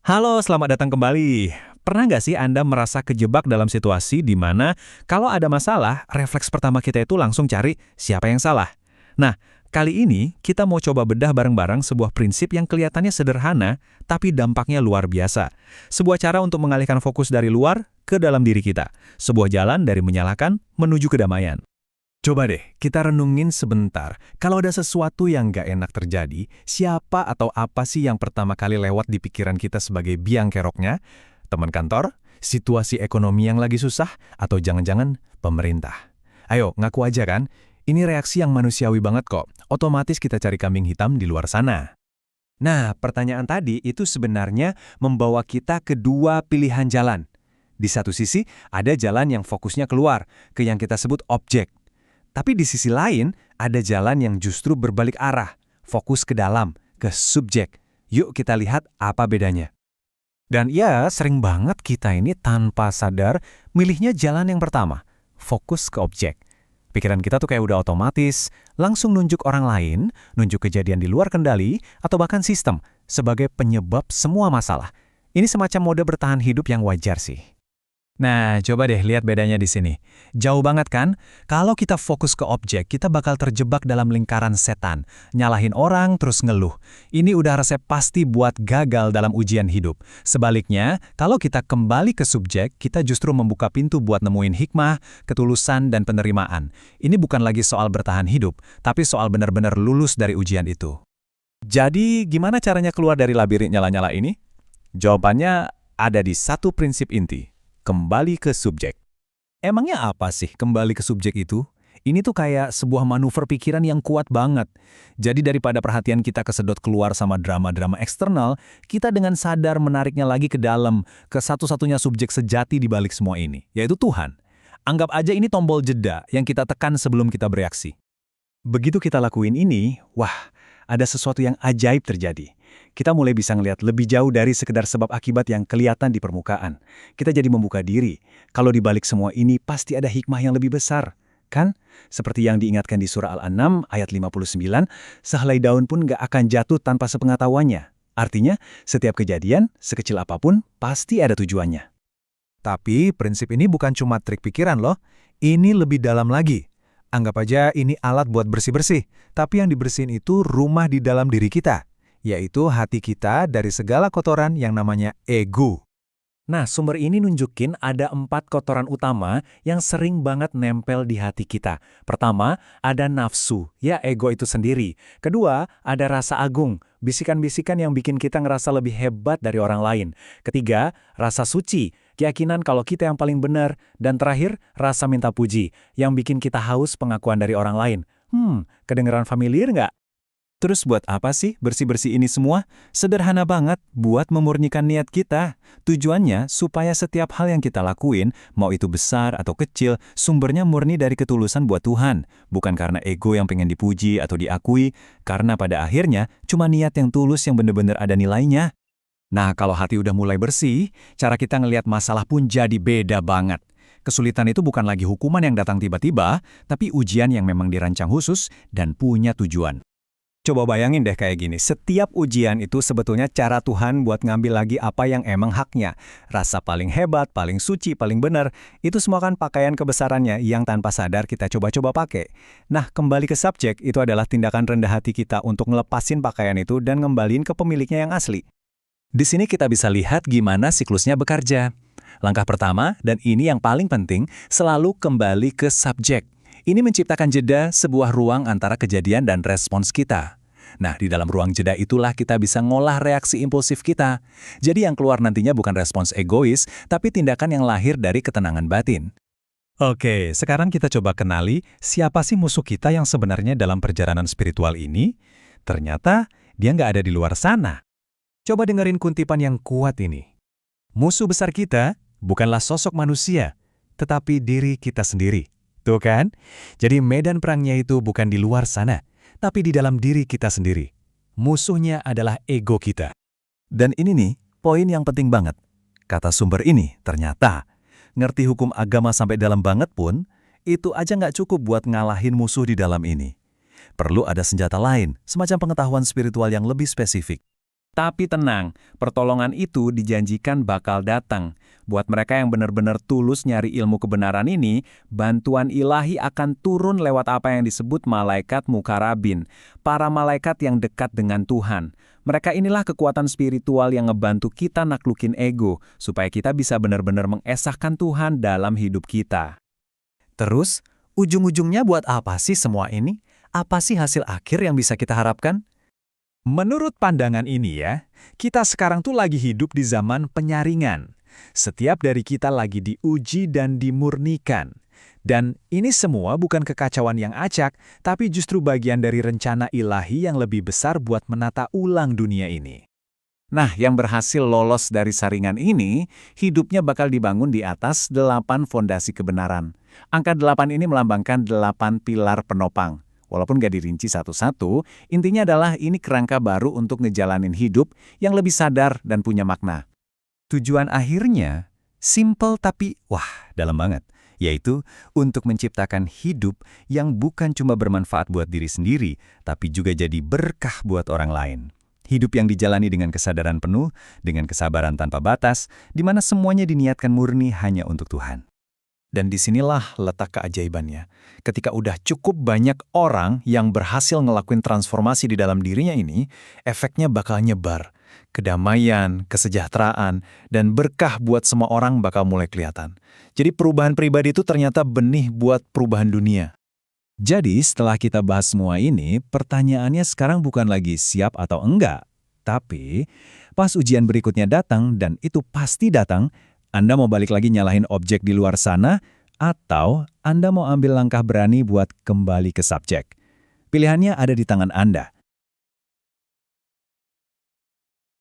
Halo, selamat datang kembali. Pernah nggak sih Anda merasa kejebak dalam situasi di mana kalau ada masalah, refleks pertama kita itu langsung cari siapa yang salah? Nah, kali ini kita mau coba bedah bareng-bareng sebuah prinsip yang kelihatannya sederhana, tapi dampaknya luar biasa. Sebuah cara untuk mengalihkan fokus dari luar ke dalam diri kita. Sebuah jalan dari menyalahkan menuju kedamaian. Coba deh, kita renungin sebentar. Kalau ada sesuatu yang nggak enak terjadi, siapa atau apa sih yang pertama kali lewat di pikiran kita sebagai biang keroknya? Teman kantor? Situasi ekonomi yang lagi susah? Atau jangan-jangan pemerintah? Ayo, ngaku aja kan? Ini reaksi yang manusiawi banget kok. Otomatis kita cari kambing hitam di luar sana. Nah, pertanyaan tadi itu sebenarnya membawa kita ke dua pilihan jalan. Di satu sisi, ada jalan yang fokusnya keluar, ke yang kita sebut objek. Tapi di sisi lain, ada jalan yang justru berbalik arah, fokus ke dalam, ke subjek. Yuk kita lihat apa bedanya. Dan ya, sering banget kita ini tanpa sadar milihnya jalan yang pertama, fokus ke objek. Pikiran kita tuh kayak udah otomatis, langsung nunjuk orang lain, nunjuk kejadian di luar kendali, atau bahkan sistem sebagai penyebab semua masalah. Ini semacam mode bertahan hidup yang wajar sih. Nah, coba deh lihat bedanya di sini. Jauh banget kan? Kalau kita fokus ke objek, kita bakal terjebak dalam lingkaran setan. Nyalahin orang, terus ngeluh. Ini udah resep pasti buat gagal dalam ujian hidup. Sebaliknya, kalau kita kembali ke subjek, kita justru membuka pintu buat nemuin hikmah, ketulusan, dan penerimaan. Ini bukan lagi soal bertahan hidup, tapi soal benar-benar lulus dari ujian itu. Jadi, gimana caranya keluar dari labirin nyala-nyala ini? Jawabannya ada di satu prinsip inti. Kembali ke subjek. Emangnya apa sih kembali ke subjek itu? Ini tuh kayak sebuah manuver pikiran yang kuat banget. Jadi daripada perhatian kita kesedot keluar sama drama-drama eksternal, kita dengan sadar menariknya lagi ke dalam, ke satu-satunya subjek sejati di balik semua ini, yaitu Tuhan. Anggap aja ini tombol jeda yang kita tekan sebelum kita bereaksi. Begitu kita lakuin ini, wah, ada sesuatu yang ajaib terjadi. Kita mulai bisa ngelihat lebih jauh dari sekedar sebab akibat yang kelihatan di permukaan. Kita jadi membuka diri. Kalau di balik semua ini pasti ada hikmah yang lebih besar. Kan? Seperti yang diingatkan di surah Al-An'am ayat 59, sehelai daun pun gak akan jatuh tanpa sepengetahuannya. Artinya, setiap kejadian, sekecil apapun, pasti ada tujuannya. Tapi prinsip ini bukan cuma trik pikiran loh. Ini lebih dalam lagi. Anggap aja ini alat buat bersih-bersih. Tapi yang dibersihin itu rumah di dalam diri kita, yaitu hati kita dari segala kotoran yang namanya ego. Nah, sumber ini nunjukin ada 4 kotoran utama yang sering banget nempel di hati kita. Pertama, ada nafsu, ya ego itu sendiri. Kedua, ada rasa agung, bisikan-bisikan yang bikin kita ngerasa lebih hebat dari orang lain. Ketiga, rasa suci, keyakinan kalau kita yang paling benar. Dan terakhir, rasa minta puji, yang bikin kita haus pengakuan dari orang lain. Kedengeran familiar nggak? Terus buat apa sih bersih-bersih ini semua? Sederhana banget, buat memurnikan niat kita. Tujuannya supaya setiap hal yang kita lakuin, mau itu besar atau kecil, sumbernya murni dari ketulusan buat Tuhan. Bukan karena ego yang pengen dipuji atau diakui, karena pada akhirnya cuma niat yang tulus yang benar-benar ada nilainya. Nah, kalau hati udah mulai bersih, cara kita ngelihat masalah pun jadi beda banget. Kesulitan itu bukan lagi hukuman yang datang tiba-tiba, tapi ujian yang memang dirancang khusus dan punya tujuan. Coba bayangin deh kayak gini, setiap ujian itu sebetulnya cara Tuhan buat ngambil lagi apa yang emang haknya. Rasa paling hebat, paling suci, paling benar, itu semua kan pakaian kebesarannya yang tanpa sadar kita coba-coba pakai. Nah, kembali ke subjek, itu adalah tindakan rendah hati kita untuk ngelepasin pakaian itu dan ngembaliin ke pemiliknya yang asli. Di sini kita bisa lihat gimana siklusnya bekerja. Langkah pertama, dan ini yang paling penting, selalu kembali ke subjek. Ini menciptakan jeda, sebuah ruang antara kejadian dan respons kita. Nah, di dalam ruang jeda itulah kita bisa ngolah reaksi impulsif kita. Jadi yang keluar nantinya bukan respons egois, tapi tindakan yang lahir dari ketenangan batin. Oke, sekarang kita coba kenali siapa sih musuh kita yang sebenarnya dalam perjalanan spiritual ini. Ternyata dia nggak ada di luar sana. Coba dengerin kuntipan yang kuat ini. Musuh besar kita bukanlah sosok manusia, tetapi diri kita sendiri. Tuh kan? Jadi medan perangnya itu bukan di luar sana, tapi di dalam diri kita sendiri. Musuhnya adalah ego kita. Dan ini nih, poin yang penting banget. Kata sumber ini, ternyata, ngerti hukum agama sampai dalam banget pun, itu aja nggak cukup buat ngalahin musuh di dalam ini. Perlu ada senjata lain, semacam pengetahuan spiritual yang lebih spesifik. Tapi tenang, pertolongan itu dijanjikan bakal datang. Buat mereka yang benar-benar tulus nyari ilmu kebenaran ini, bantuan ilahi akan turun lewat apa yang disebut malaikat mukarabin, para malaikat yang dekat dengan Tuhan. Mereka inilah kekuatan spiritual yang ngebantu kita naklukin ego, supaya kita bisa benar-benar mengesahkan Tuhan dalam hidup kita. Terus, ujung-ujungnya buat apa sih semua ini? Apa sih hasil akhir yang bisa kita harapkan? Menurut pandangan ini ya, kita sekarang tuh lagi hidup di zaman penyaringan. Setiap dari kita lagi diuji dan dimurnikan. Dan ini semua bukan kekacauan yang acak, tapi justru bagian dari rencana ilahi yang lebih besar buat menata ulang dunia ini. Nah, yang berhasil lolos dari saringan ini, hidupnya bakal dibangun di atas 8 fondasi kebenaran. Angka 8 ini melambangkan 8 pilar penopang. Walaupun gak dirinci satu-satu, intinya adalah ini kerangka baru untuk ngejalanin hidup yang lebih sadar dan punya makna. Tujuan akhirnya, simple tapi wah, dalam banget. Yaitu untuk menciptakan hidup yang bukan cuma bermanfaat buat diri sendiri, tapi juga jadi berkah buat orang lain. Hidup yang dijalani dengan kesadaran penuh, dengan kesabaran tanpa batas, di mana semuanya diniatkan murni hanya untuk Tuhan. Dan disinilah letak keajaibannya. Ketika udah cukup banyak orang yang berhasil ngelakuin transformasi di dalam dirinya ini, efeknya bakal nyebar. Kedamaian, kesejahteraan, dan berkah buat semua orang bakal mulai kelihatan. Jadi perubahan pribadi itu ternyata benih buat perubahan dunia. Jadi setelah kita bahas semua ini, pertanyaannya sekarang bukan lagi siap atau enggak. Tapi pas ujian berikutnya datang, dan itu pasti datang, Anda mau balik lagi nyalahin objek di luar sana, atau Anda mau ambil langkah berani buat kembali ke subjek? Pilihannya ada di tangan Anda.